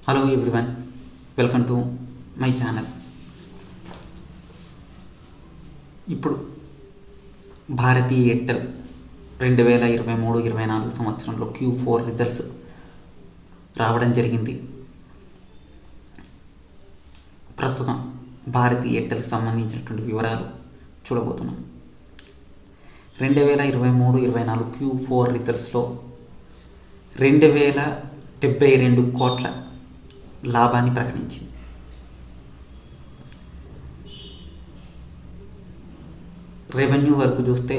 Hello everyone, welcome to my channel. ఇప్పుడు Bharati Airtel 2023-24 సంవత్సరంలో Q4 results రావడం జరిగింది. ప్రస్తుతం భారతీ ఎయిర్టెల్కి సంబంధించినటువంటి వివరాలు చూడబోతున్నాం. 2023-24 Q4 రిజల్ట్స్లో 2072 కోట్ల లాభాన్ని ప్రకటించింది. రెవెన్యూ వరకు చూస్తే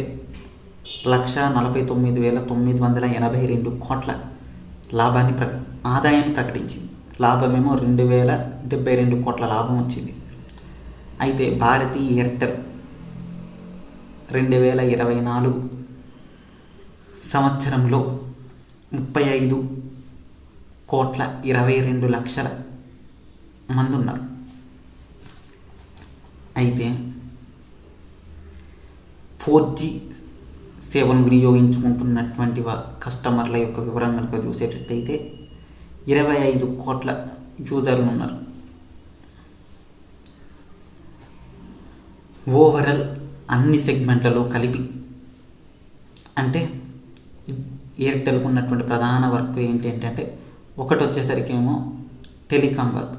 1,49,982 కోట్ల లాభాన్ని ఆదాయాన్ని ప్రకటించింది. లాభమేమో 2,072 కోట్ల లాభం వచ్చింది. అయితే భారతీ ఎయిర్టెల్ 2024 సంవత్సరంలో 35,22,00,000 మంది ఉన్నారు. అయితే 4G సేవను వినియోగించుకుంటున్నటువంటి కస్టమర్ల యొక్క వివరం కనుక చూసేటట్టయితే 25 కోట్ల యూజర్లు ఉన్నారు. ఓవరాల్ అన్ని సెగ్మెంట్లలో కలిపి అంటే ఎయిర్టెల్కు ఉన్నటువంటి ప్రధాన వర్క్ ఏంటంటే ఒకటి వచ్చేసరికి ఏమో టెలికాం వర్క్,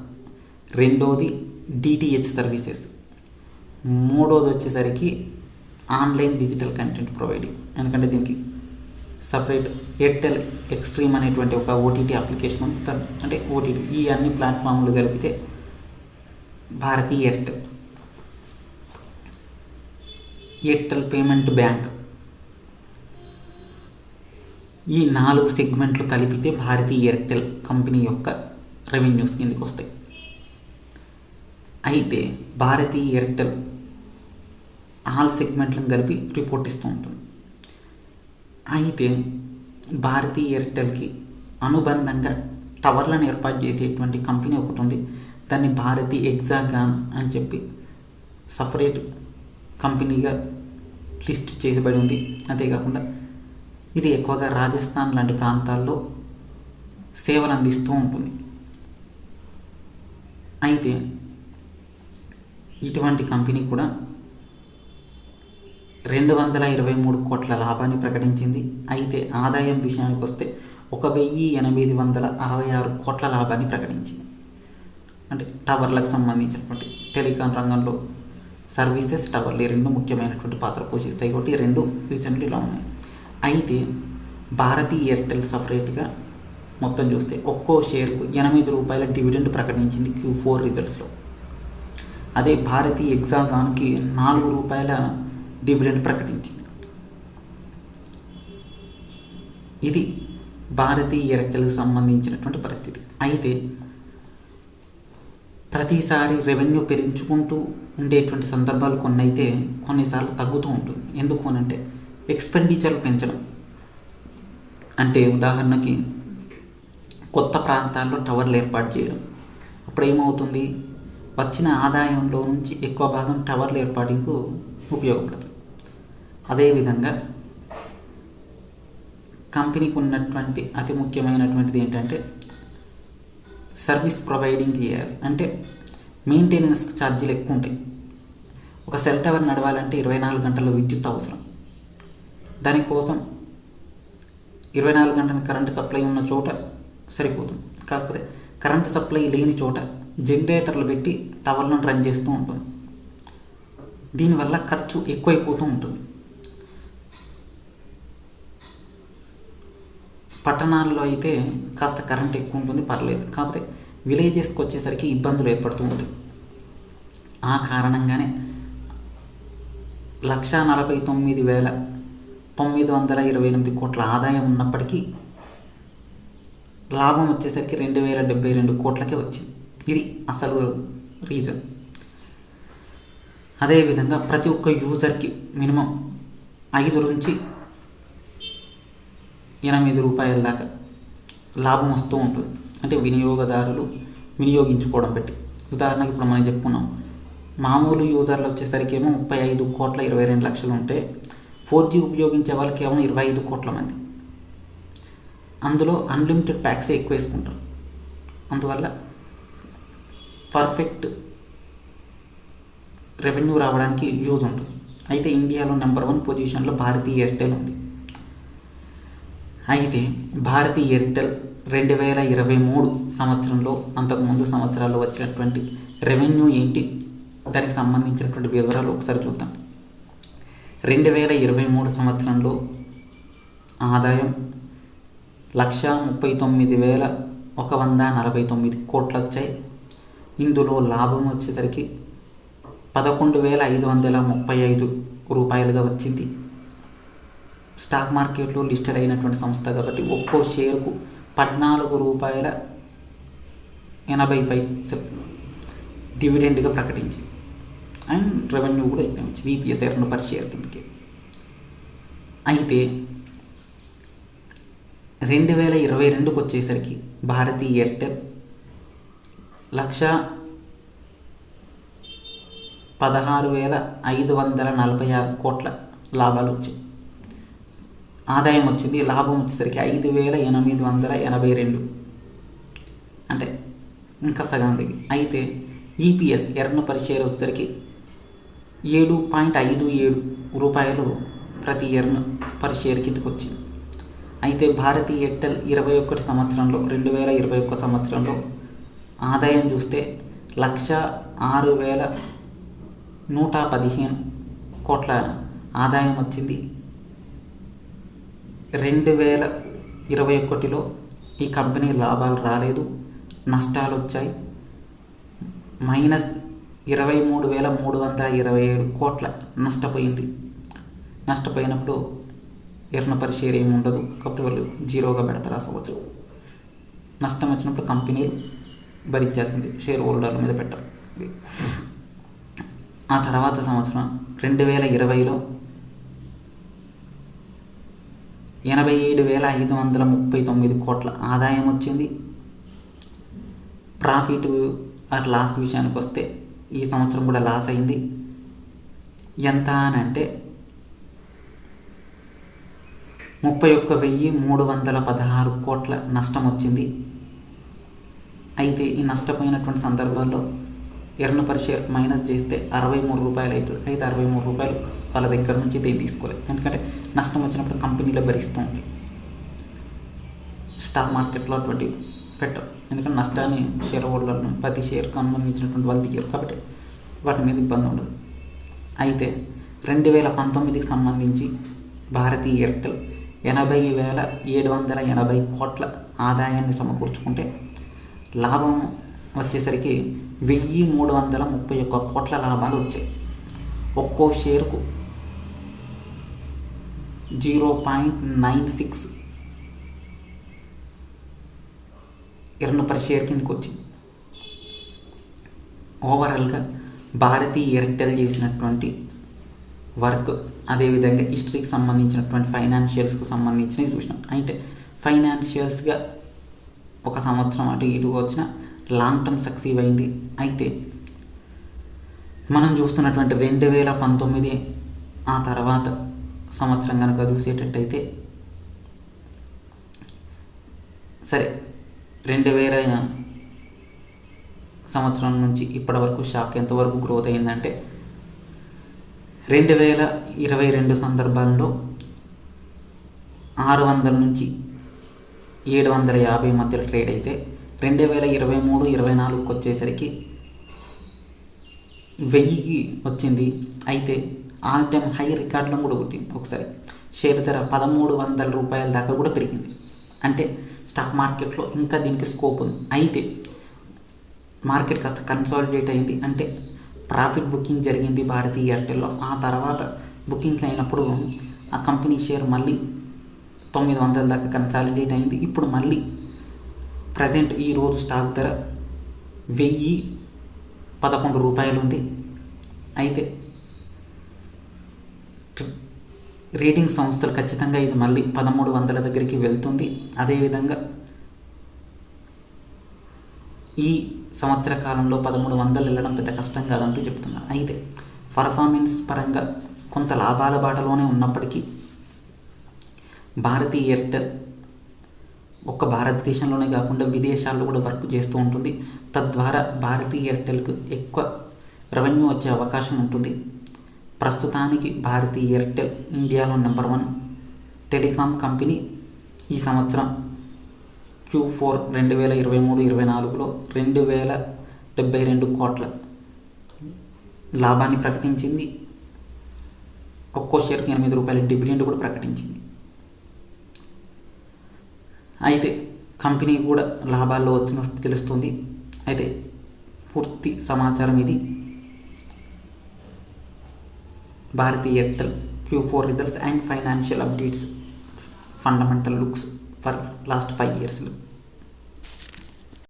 రెండోది డిటిహెచ్ సర్వీసెస్, మూడోది వచ్చేసరికి ఆన్లైన్ డిజిటల్ కంటెంట్ ప్రొవైడింగ్. ఎందుకంటే దీనికి సపరేట్ ఎయిర్టెల్ ఎక్స్ట్రీమ్ అనేటువంటి ఒక ఓటీటీ అప్లికేషన్ ఉంది. అంటే ఓటీటీ ఈ అన్ని ప్లాట్ఫామ్లు కలిపితే భారతీ ఎయిర్టెల్ పేమెంట్ బ్యాంక్, ఈ 4 సెగ్మెంట్లు కలిపితే భారతీ ఎయిర్టెల్ కంపెనీ యొక్క రెవెన్యూస్ కిందకి వస్తాయి. అయితే భారతీ ఎయిర్టెల్ ఆల్ సెగ్మెంట్లను కలిపి రిపోర్ట్ ఇస్తూ ఉంటుంది. అయితే భారతీ ఎయిర్టెల్కి అనుబంధంగా టవర్లను ఏర్పాటు చేసేటువంటి కంపెనీ ఒకటి ఉంది. దాన్ని భారతీ ఎగ్జాగాన్ అని చెప్పి సపరేట్ కంపెనీగా లిస్ట్ చేయబడి ఉంది. అంతేకాకుండా ఇది ఎక్కువగా రాజస్థాన్ లాంటి ప్రాంతాల్లో సేవలు అందిస్తూ ఉంటుంది. అయితే ఇటువంటి కంపెనీ కూడా 223 కోట్ల లాభాన్ని ప్రకటించింది. అయితే ఆదాయం విషయానికి వస్తే 1,866 కోట్ల లాభాన్ని ప్రకటించింది. అంటే టవర్లకు సంబంధించినటువంటి టెలికాం రంగంలో సర్వీసెస్, టవర్లు రెండు ముఖ్యమైనటువంటి పాత్ర పోషిస్తాయి కాబట్టి రెండు రీసెంట్లీలో ఉన్నాయి. అయితే భారతీ ఎయిర్టెల్ సపరేట్గా మొత్తం చూస్తే ఒక్కో షేర్కు 8 రూపాయల డివిడెండ్ ప్రకటించింది Q4 రిజల్ట్స్లో. అదే భారతీ ఎగ్జాగాన్కి 4 రూపాయల డివిడెండ్ ప్రకటించింది. ఇది భారతీ ఎయిర్టెల్కి సంబంధించినటువంటి పరిస్థితి. అయితే ప్రతిసారి రెవెన్యూ పెంచుకుంటూ ఉండేటువంటి సందర్భాలు కొన్ని అయితే కొన్నిసార్లు తగ్గుతూ ఉంటుంది. ఎందుకు అనంటే ఎక్స్పెండిచర్లు పెంచడం. అంటే ఉదాహరణకి కొత్త ప్రాంతాల్లో టవర్లు ఏర్పాటు చేయడం. అప్పుడు ఏమవుతుంది, వచ్చిన ఆదాయంలో నుంచి ఎక్కువ భాగం టవర్ల ఏర్పాటుకు ఉపయోగపడుతుంది. అదేవిధంగా కంపెనీకి ఉన్నటువంటి అతి ముఖ్యమైనటువంటిది ఏంటంటే సర్వీస్ ప్రొవైడింగ్ చేయాలి. అంటే మెయింటెనెన్స్ ఛార్జీలు ఎక్కువ ఉంటాయి. ఒక సెల్ టవర్ నడవాలంటే 24 గంటల విద్యుత్ అవసరం. దానికోసం 24 గంటల కరెంటు సప్లై ఉన్న చోట సరిపోతుంది. కాకపోతే కరెంటు సప్లై లేని చోట జనరేటర్లు పెట్టి టవర్లను రన్ చేస్తూ ఉంటుంది. దీనివల్ల ఖర్చు ఎక్కువైపోతూ ఉంటుంది. పట్టణాల్లో అయితే కాస్త కరెంట్ ఎక్కువ ఉంటుంది, పర్లేదు. కాకపోతే విలేజెస్కి వచ్చేసరికి ఇబ్బందులు ఏర్పడుతూ ఉంటాయి. ఆ కారణంగానే 1,49,928 కోట్ల ఆదాయం ఉన్నప్పటికీ లాభం వచ్చేసరికి 2,072 కోట్లకే వచ్చింది. ఇది అసలు రీజన్. అదేవిధంగా ప్రతి ఒక్క యూజర్కి మినిమం 5 నుంచి 8 రూపాయల దాకా లాభం వస్తూ ఉంటుంది. అంటే వినియోగదారులు వినియోగించుకోవడం బట్టి. ఉదాహరణకి ఇప్పుడు మనం చెప్పుకున్నాం, మామూలు యూజర్లు వచ్చేసరికి ఏమో 35,22,00,000 ఉంటే 4G ఉపయోగించే వాళ్ళు కేవలం 25 కోట్ల మంది. అందులో అన్లిమిటెడ్ ప్యాక్సే ఎక్కువ వేసుకుంటారు. అందువల్ల పర్ఫెక్ట్ రెవెన్యూ రావడానికి యూజ్ ఉంటుంది. అయితే ఇండియాలో నెంబర్ 1 పొజిషన్లో భారతీ ఎయిర్టెల్ ఉంది. అయితే భారతీ ఎయిర్టెల్ 2023 సంవత్సరంలో అంతకుముందు సంవత్సరాల్లో వచ్చినటువంటి రెవెన్యూ ఏంటి, దానికి సంబంధించినటువంటి వివరాలు ఒకసారి చూద్దాం. 2023 సంవత్సరంలో ఆదాయం 139,149 కోట్లు వచ్చాయి. ఇందులో లాభం వచ్చేసరికి 11,535 రూపాయలుగా వచ్చింది. స్టాక్ మార్కెట్లో లిస్టెడ్ అయినటువంటి సంస్థ కాబట్టి ఒక్కో షేరుకు 14 రూపాయల 80 పైసలు డివిడెండ్గా ప్రకటించి అండ్ రెవెన్యూ కూడా ఇచ్చి ఈపీఎస్ ఎర్న్ పర్ షేర్ కిందకి. అయితే 2022కి వచ్చేసరికి భారతీ ఎయిర్టెల్ 116,546 కోట్ల లాభాలు వచ్చాయి. ఆదాయం వచ్చింది. లాభం వచ్చేసరికి 5,882, అంటే ఇంకా సగం దిగి. అయితే ఈపీఎస్ ఎర్న్ పర్ షేర్ వచ్చేసరికి 7.57 రూపాయలు ప్రతి ఎర్న్ పర్ షేర్ కిందకి వచ్చింది. అయితే భారతీ ఎయిర్టెల్ 2021 సంవత్సరంలో ఆదాయం చూస్తే 106,115 కోట్ల ఆదాయం వచ్చింది. 2021లో ఈ కంపెనీ లాభాలు రాలేదు, నష్టాలు వచ్చాయి. -23,327 కోట్ల నష్టపోయింది. నష్టపోయినప్పుడు ఎర్న్ పర్ షేర్ ఏమి ఉండదు, కాకపోతే వాళ్ళు జీరోగా పెడతారు ఆ సంవత్సరం. నష్టం వచ్చినప్పుడు కంపెనీలు భరించాల్సింది, షేర్ హోల్డర్ల మీద పెట్టారు. ఆ తర్వాత సంవత్సరం 2020లో 87,539 కోట్ల ఆదాయం వచ్చింది. ప్రాఫిట్ ఆర్ లాస్ విషయానికి వస్తే ఈ సంవత్సరం కూడా లాస్ అయింది. ఎంత అని అంటే 31,316 కోట్ల నష్టం వచ్చింది. అయితే ఈ నష్టపోయినటువంటి సందర్భాల్లో ఎర్న్ పర్ షేర్ మైనస్ చేస్తే 63 రూపాయలు అవుతుంది. అయితే 63 రూపాయలు వాళ్ళ దగ్గర నుంచి తీసుకోలేదు, ఎందుకంటే నష్టం వచ్చినప్పుడు కంపెనీలో భరిస్తూ ఉంటాయి. స్టాక్ మార్కెట్లో అటువంటి పెట్టరు, ఎందుకంటే నష్టాన్ని షేర్ హోల్డర్ను ప్రతి షేర్కి సంబంధించినటువంటి వాళ్ళు దిగారు కాబట్టి వాటి మీద ఇబ్బంది ఉండదు. అయితే 2019కి సంబంధించి భారతీ ఎయిర్టెల్ 80,780 కోట్ల ఆదాయాన్ని సమకూర్చుకుంటే లాభం వచ్చేసరికి 1,331 కోట్ల లాభాలు వచ్చాయి. ఒక్కో షేరుకు 0.96 ఎర్న్ పర్ షేర్ కిందకి వచ్చింది. ఓవరాల్గా భారతీ ఎయిర్టెల్ చేసినటువంటి వర్క్, అదేవిధంగా హిస్టరీకి సంబంధించినటువంటి ఫైనాన్షియల్స్కి సంబంధించినవి చూసినాం. అంటే ఫైనాన్షియల్స్గా ఒక సంవత్సరం అటు ఇటుగా వచ్చిన లాంగ్ టర్మ్ సక్సీవ్ అయింది. అయితే మనం చూస్తున్నటువంటి 2019 ఆ తర్వాత సంవత్సరం కనుక చూసేటట్టయితే సరే 2000 సంవత్సరం నుంచి ఇప్పటి వరకు షాక్ ఎంతవరకు గ్రోత్ అయిందంటే 2022 సందర్భంలో 600 నుంచి 750 మధ్యలో ట్రేడ్ అయితే 2023-24కి వచ్చేసరికి 1000 వచ్చింది. అయితే ఆల్ టైమ్ హై రికార్డులను కూడా కొట్టింది. ఒకసారి షేర్ ధర 1,300 రూపాయల దాకా కూడా పెరిగింది. అంటే స్టాక్ మార్కెట్లో ఇంకా దీనికి స్కోప్ ఉంది. అయితే మార్కెట్ కాస్త కన్సాలిడేట్ అయింది, అంటే ప్రాఫిట్ బుకింగ్ జరిగింది భారతీ ఎయిర్టెల్లో. ఆ తర్వాత బుకింగ్ అయినప్పుడు ఆ కంపెనీ షేర్ మళ్ళీ 900 దాకా కన్సాలిడేట్ అయింది. ఇప్పుడు మళ్ళీ ప్రజెంట్ ఈరోజు స్టాక్ ధర 1,011 రూపాయలు ఉంది. అయితే రేటింగ్ సంస్థలు ఖచ్చితంగా ఇది మళ్ళీ 1,300 దగ్గరికి వెళ్తుంది. అదేవిధంగా ఈ సంవత్సర కాలంలో 1,300 వెళ్ళడం పెద్ద కష్టం కాదంటూ చెప్తున్నారు. అయితే పర్ఫార్మెన్స్ పరంగా కొంత లాభాల బాటలోనే ఉన్నప్పటికీ భారతీ ఎయిర్టెల్ ఒక్క భారతదేశంలోనే కాకుండా విదేశాల్లో కూడా వర్క్ చేస్తూ ఉంటుంది. తద్వారా భారతీ ఎయిర్టెల్కు ఎక్కువ రెవెన్యూ వచ్చే అవకాశం ఉంటుంది. ప్రస్తుతానికి భారతీ ఎయిర్టెల్ ఇండియాలో నెంబర్ 1 టెలికాం కంపెనీ. ఈ సంవత్సరం Q4 2023-24లో 2072 కోట్ల లాభాన్ని ప్రకటించింది. ఒక్కో షేర్కి ₹8 డివిడెండ్ కూడా ప్రకటించింది. అయితే కంపెనీ కూడా లాభాల్లో వచ్చినట్టు తెలుస్తుంది. అయితే పూర్తి సమాచారం ఇది. Bharti Airtel Q4 results and financial updates, fundamental looks for last 5 years.